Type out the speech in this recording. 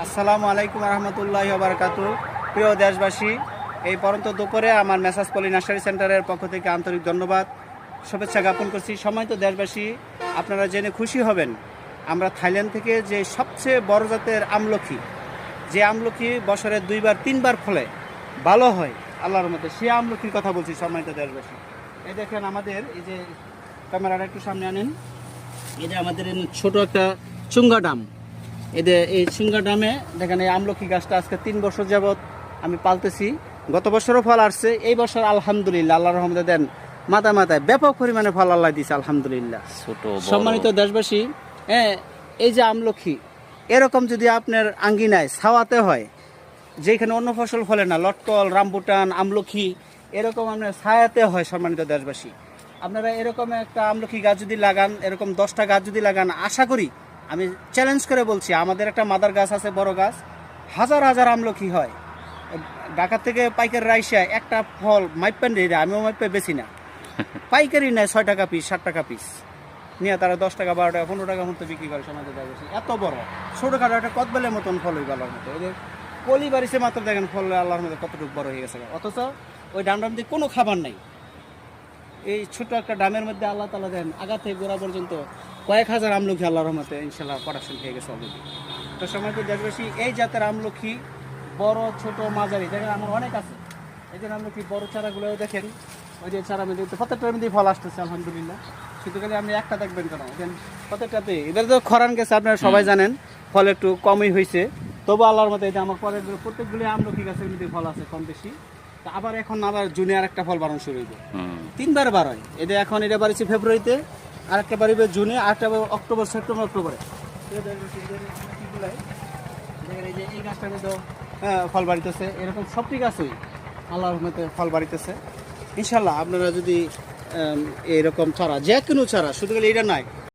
আসসালামু আলাইকুম রহমতুল্লাহি ওয়া বারাকাতুহু। প্রিয় দেশবাসী, এই পরন্ত দুপুরে আমার মেসাজ পলি নার্সারি সেন্টারের পক্ষ থেকে আন্তরিক ধন্যবাদ শুভেচ্ছা জ্ঞাপন করছি। সম্মানিত দেশবাসী, আপনারা জেনে খুশি হবেন আমরা থাইল্যান্ড থেকে যে সবচেয়ে বড় জাতের আমলকি, যে আমলকি বছরে 2বার 3বার ফলে ভালো হয় আল্লাহর মতে, সে আমলকির কথা বলছি। সম্মানিত দেশবাসী, এই দেখেন আমাদের এই যে ক্যামেরাটা একটু সামনে আনেন, এই যে আমাদের ছোট একটা চুঙ্গা ডাম, এই চুঙ্গা ডামে দেখেন এই আমলকি গাছটা আজকে 3 বছর যাবৎ আমি পালতেছি। গত বছরও ফল আসছে, এই বছর আলহামদুলিল্লাহ আল্লাহর রহমতে দেন মাথায় মাথায় ব্যাপক পরিমাণে ফল আল্লাহ দিয়েছে আলহামদুলিল্লাহ। সম্মানিত দেশবাসী, এই যে আমলকি এরকম যদি আপনার আঙ্গিনায় ছাওয়াতে হয়, যেখানে অন্য ফসল ফলে না, লটকল, রামবুটান, আমলকি এরকম আপনার ছায়াতে হয়। সম্মানিত দেশবাসী, আপনারা এরকম একটা আমলকি গাছ যদি লাগান, এরকম 10টা গাছ যদি লাগান, আশা করি, আমি চ্যালেঞ্জ করে বলছি, আমাদের একটা মাদার গাছ আছে, বড় গাছ, হাজার হাজার আমলকি হয়। ঢাকা থেকে পাইকারি রাইসা একটা ফল মাইপেন রে, আমিও মাইপে বেশি না, পাইকারি নেয় 6 টাকা পিস, 7 টাকা পিস নিয়ে তারা 10 টাকা, 12 টাকা, 15 টাকার মতো বিক্রি করে। সমাজে দেশবাসী এত বড় ছোটোখাটো একটা কদবেলের মতন ফল হইবে আল্লাহর মতো। ওদের কলি বাড়িছে মাত্র, দেখেন ফল আল্লাহর মতো কতটুকু বড় হয়ে গেছে, অথচ ওই ডান্ডার মধ্যে কোনো খাবার নাই। এই ছোট একটা ডামের মধ্যে আল্লাহ তাআলা দেন আগা থেকে গোড়া পর্যন্ত কয়েক হাজার আমলকি আল্লাহর রহমতে ইনশাআল্লাহ প্রোডাকশন হয়ে গেছে অলরেডি। তো সম্মানিত দেশবাসী, এই জাতের আমলকি বড় ছোট মাঝারি দেখেন আমার অনেক আছে। এই যে আমলকি বড় চারাগুলো দেখেন, ওই যে চারা মধ্যে প্রত্যেকটার মধ্যেই ফল আসতেছে আলহামদুলিল্লাহ। শুধু খালি আপনি একটা দেখবেন কেন, দেখেন প্রত্যেকটাতে, এবার তো খরান গেছে আপনারা সবাই জানেন, ফল একটু কমই হয়েছে, তবু আল্লাহর মতো এই যে আমার পরের প্রত্যেকগুলি আমলকি গাছের মধ্যে ফল আছে কম বেশি। আবার এখন আবার জুনে আর একটা ফল বাড়ানো শুরু হইবে, 3বার বার হয়। এটা এখন এটা বাড়িছে ফেব্রুয়ারিতে, আর একটা বাড়িবে জুনে, আর একটা অক্টোবর, সেপ্টেম্বর, অক্টোবরে। এই যে এই গাছটার মধ্যে ফল বাড়িতেছে, এরকম সবটি গাছই আল্লাহর রহমতে ফল বাড়িতেছে ইনশাল্লাহ। আপনারা যদি এরকম চারা, যে কোনো চারা, শুধু এটা নয়,